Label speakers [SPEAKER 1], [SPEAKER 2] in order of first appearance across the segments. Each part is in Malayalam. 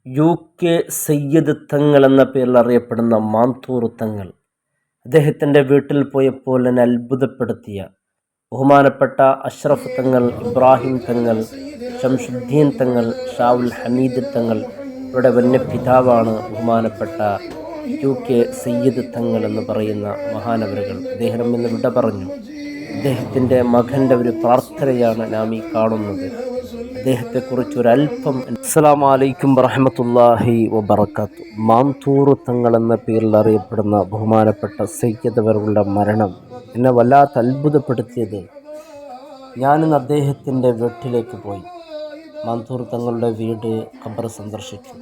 [SPEAKER 1] UK സയ്യിദ് തങ്ങൾ എന്ന പേരിൽ അറിയപ്പെടുന്ന മാംതൂർ തങ്ങൾ, അദ്ദേഹത്തിൻ്റെ വീട്ടിൽ പോയപ്പോൾ എന്നെ അത്ഭുതപ്പെടുത്തിയ ബഹുമാനപ്പെട്ട അഷ്റഫ് തങ്ങൾ, ഇബ്രാഹിം തങ്ങൾ, ഷംസുദ്ദീൻ തങ്ങൾ, ഷാവുൽ ഹമീദ് തങ്ങൾ ഇവിടെ വന്യപിതാവാണ് ബഹുമാനപ്പെട്ട UK സയ്യിദ് തങ്ങൾ എന്ന് പറയുന്ന മഹാനവരുകൾ. അദ്ദേഹം ഇന്ന് വിട പറഞ്ഞു. അദ്ദേഹത്തിൻ്റെ മകൻ്റെ ഒരു പ്രാർത്ഥനയാണ് നാം ഈ കാണുന്നത്. അദ്ദേഹത്തെക്കുറിച്ച് ഒരല്പം. അസ്സലാമു അലൈക്കും വറഹ്മത്തുള്ളാഹി വബറകാതുഹു. മാംതൂർ തങ്ങൾ എന്ന പേരിൽ അറിയപ്പെടുന്ന ബഹുമാനപ്പെട്ട സയ്യിദ് അവരുടെ മരണം എന്നെ വല്ലാത്ത അത്ഭുതപ്പെടുത്തിയത്. ഞാനിന്ന് അദ്ദേഹത്തിൻ്റെ വീട്ടിലേക്ക് പോയി. മാംതൂർ തങ്ങളുടെ വീട്, ഖബർ സന്ദർശിച്ചു.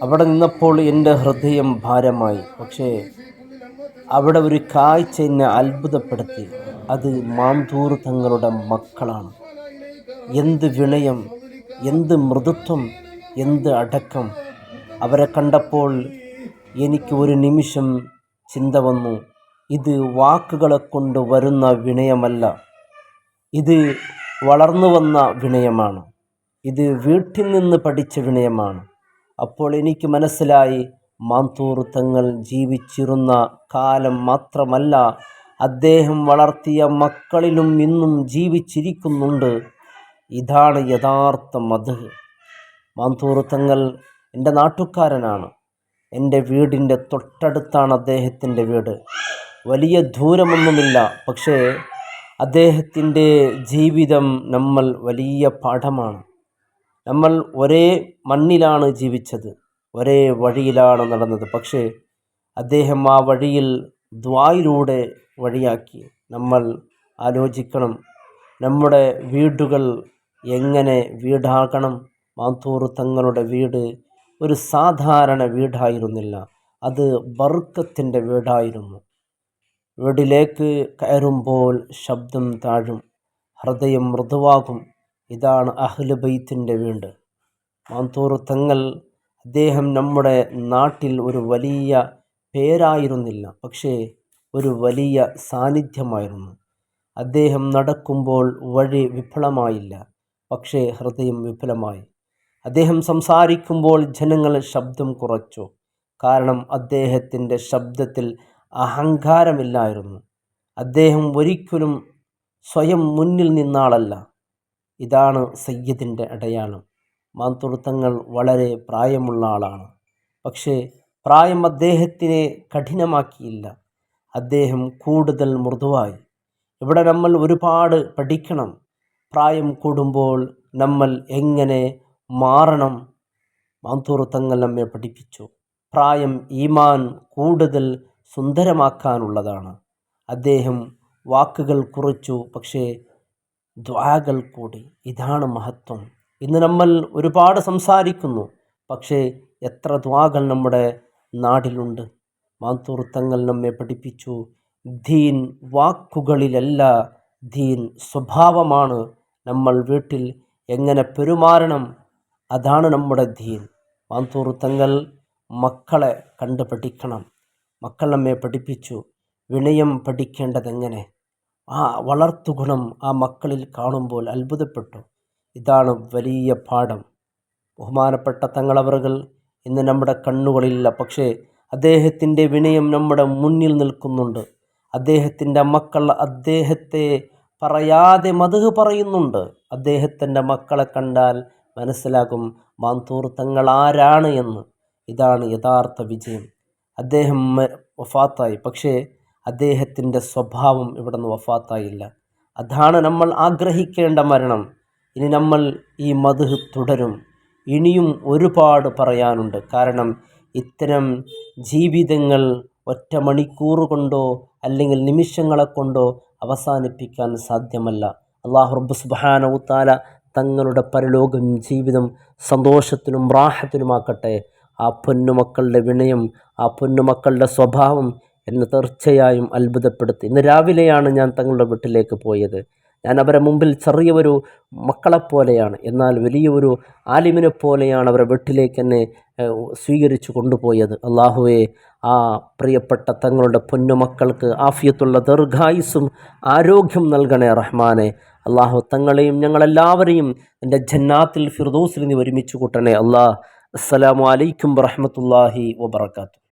[SPEAKER 1] അവിടെ നിന്നപ്പോൾ എൻ്റെ ഹൃദയം ഭാരമായി. പക്ഷേ അവിടെ ഒരു കാഴ്ച എന്നെ അത്ഭുതപ്പെടുത്തി. അത് മാംതൂർ തങ്ങളുടെ മക്കളാണ്. എന്ത് വിനയം, എന്ത് മൃദുത്വം, എന്ത് അടക്കം! അവരെ കണ്ടപ്പോൾ എനിക്ക് ഒരു നിമിഷം ചിന്ത വന്നു, ഇത് വാക്കുകളെ കൊണ്ട് വരുന്ന വിനയമല്ല, ഇത് വളർന്നു വന്ന വിനയമാണ്, ഇത് വീട്ടിൽ നിന്ന് പഠിച്ച വിനയമാണ്. അപ്പോൾ എനിക്ക് മനസ്സിലായി, മാംതൂർ തങ്ങൾ ജീവിച്ചിരുന്ന കാലം മാത്രമല്ല, അദ്ദേഹം വളർത്തിയ മക്കളിലും ഇന്നും ജീവിച്ചിരിക്കുന്നുണ്ട്. ഇതാണ് യഥാർത്ഥ മദ്ഹ്. മാംതൂർ തങ്ങൾ എൻ്റെ നാട്ടുകാരനാണ്. എൻ്റെ വീടിൻ്റെ തൊട്ടടുത്താണ് അദ്ദേഹത്തിൻ്റെ വീട്. വലിയ ദൂരമൊന്നുമില്ല. പക്ഷേ അദ്ദേഹത്തിൻ്റെ ജീവിതം നമ്മൾ വലിയ പാഠമാണ്. നമ്മൾ ഒരേ മണ്ണിലാണ് ജീവിച്ചത്, ഒരേ വഴിയിലാണ് നടന്നത്. പക്ഷേ അദ്ദേഹം ആ വഴിയിൽ ദ്വായിലൂടെ വഴിയാക്കി. നമ്മൾ ആലോചിക്കണം, നമ്മുടെ വീടുകൾ എങ്ങനെ വീടാകണം. മാംതൂർ തങ്ങളുടെ വീട് ഒരു സാധാരണ വീടായിരുന്നില്ല, അത് ബർക്കത്തിൻ്റെ വീടായിരുന്നു. വീട്ടിലേക്ക് കയറുമ്പോൾ ശബ്ദം താഴും, ഹൃദയം മൃദുവാകും. ഇതാണ് അഹ്ലു ബൈത്തിൻ്റെ വീട്. മാംതൂർ തങ്ങൾ, അദ്ദേഹം നമ്മുടെ നാട്ടിൽ ഒരു വലിയ പേരായിരുന്നില്ല, പക്ഷേ ഒരു വലിയ സാന്നിധ്യമായിരുന്നു. അദ്ദേഹം നടക്കുമ്പോൾ വഴി വിഫലമായില്ല, പക്ഷേ ഹൃദയം വിഫലമായി. അദ്ദേഹം സംസാരിക്കുമ്പോൾ ജനങ്ങൾ ശബ്ദം കുറച്ചു. കാരണം അദ്ദേഹത്തിൻ്റെ ശബ്ദത്തിൽ അഹങ്കാരമില്ലായിരുന്നു. അദ്ദേഹം ഒരിക്കലും സ്വയം മുന്നിൽ നിന്നാളല്ല. ഇതാണ് സയ്യിദിൻ്റെ അടയാളം. മാംതൂർ തങ്ങൾ വളരെ പ്രായമുള്ള ആളാണ്. പക്ഷേ പ്രായം അദ്ദേഹത്തിനെ കഠിനമാക്കിയില്ല, അദ്ദേഹം കൂടുതൽ മൃദുവായി. ഇവിടെ നമ്മൾ ഒരുപാട് പഠിക്കണം. പ്രായം കൂടുമ്പോൾ നമ്മൾ എങ്ങനെ മാറണം, മാംതൂർ തങ്ങൾ നമ്മെ പഠിപ്പിച്ചു. പ്രായം ഈമാൻ കൂടുതൽ സുന്ദരമാക്കാനുള്ളതാണ്. അദ്ദേഹം വാക്കുകൾ കുറച്ചു, പക്ഷേ ദുആകൾ കൂടി. ഇതാണ് മഹത്വം. ഇന്ന് നമ്മൾ ഒരുപാട് സംസാരിക്കുന്നു, പക്ഷേ എത്ര ദുആകൾ നമ്മുടെ നാട്ടിലുണ്ട്. മാംതൂർ തങ്ങൾ നമ്മെ പഠിപ്പിച്ചു, ദീൻ വാക്കുകളിലല്ല, ദീൻ സ്വഭാവമാണ്. നമ്മൾ വീട്ടിൽ എങ്ങനെ പെരുമാറണം, അതാണ് നമ്മുടെ ദീൻ. മാംതൂർ തങ്ങൾ മക്കളെ കണ്ട് പഠിക്കണം. മക്കൾ നമ്മെ പഠിപ്പിച്ചു വിനയം പഠിക്കേണ്ടതെങ്ങനെ. ആ വളർത്തുഗുണം ആ മക്കളിൽ കാണുമ്പോൾ അത്ഭുതപ്പെട്ടു. ഇതാണ് വലിയ പാഠം. ബഹുമാനപ്പെട്ട തങ്ങളവറുകൾ ഇന്ന് നമ്മുടെ കണ്ണുകളില്ല, പക്ഷേ അദ്ദേഹത്തിൻ്റെ വിനയം നമ്മുടെ മുന്നിൽ നിൽക്കുന്നുണ്ട്. അദ്ദേഹത്തിൻ്റെ മക്കൾ അദ്ദേഹത്തെ പറയാതെ മദ്ഹ് പറയുന്നുണ്ട്. അദ്ദേഹത്തിൻ്റെ മക്കളെ കണ്ടാൽ മനസ്സിലാകും മാംതൂർ തങ്ങൾ ആരാണ് എന്ന്. ഇതാണ് യഥാർത്ഥ വിജയം. അദ്ദേഹം വഫാത്തായി, പക്ഷേ അദ്ദേഹത്തിൻ്റെ സ്വഭാവം ഇവിടെ നിന്ന് വഫാത്തായില്ല. അതാണ് നമ്മൾ ആഗ്രഹിക്കേണ്ട മരണം. ഇനി നമ്മൾ ഈ മദ്ഹ് തുടരും. ഇനിയും ഒരുപാട് പറയാനുണ്ട്. കാരണം ഇത്തരം ജീവിതങ്ങൾ ഒറ്റ മണിക്കൂർ കൊണ്ടോ അല്ലെങ്കിൽ നിമിഷങ്ങളെ കൊണ്ടോ അവസാനിപ്പിക്കാൻ സാധ്യമല്ല. അല്ലാഹു റബ്ബ് സുബ്ഹാനഹു തആല തങ്ങളുടെ പരലോകം ജീവിതം സന്തോഷത്തിലും റാഹത്തിലുമാക്കട്ടെ. ആ പൊന്നുമക്കളുടെ വിനയം, ആ പൊന്നുമക്കളുടെ സ്വഭാവം എന്നെ തീർച്ചയായും അത്ഭുതപ്പെടുത്തി. ഇന്ന് രാവിലെയാണ് ഞാൻ തങ്ങളുടെ വീട്ടിലേക്ക് പോയത്. ഞാൻ അവരെ മുമ്പിൽ ചെറിയൊരു മക്കളെപ്പോലെയാണ്, എന്നാൽ വലിയൊരു ആലിമിനെ പോലെയാണ് അവരെ വീട്ടിലേക്ക് എന്നെ സ്വീകരിച്ചു കൊണ്ടുപോയത്. അല്ലാഹുവേ, ആ പ്രിയപ്പെട്ട തങ്ങളുടെ പൊന്നുമക്കൾക്ക് ആഫിയത്തുള്ള ദീർഘായുസ്സും ആരോഗ്യം നൽകണേ റഹ്മാനെ. അല്ലാഹു തങ്ങളെയും ഞങ്ങളെല്ലാവരെയും എൻ്റെ ജന്നാത്തിൽ ഫിർദൗസിൽ നീ ഒരുമിച്ച് കൂട്ടണേ അല്ലാ. അസ്സലാമു അലൈക്കും വറഹ്മത്തുള്ളാഹി വബറകാതുഹു.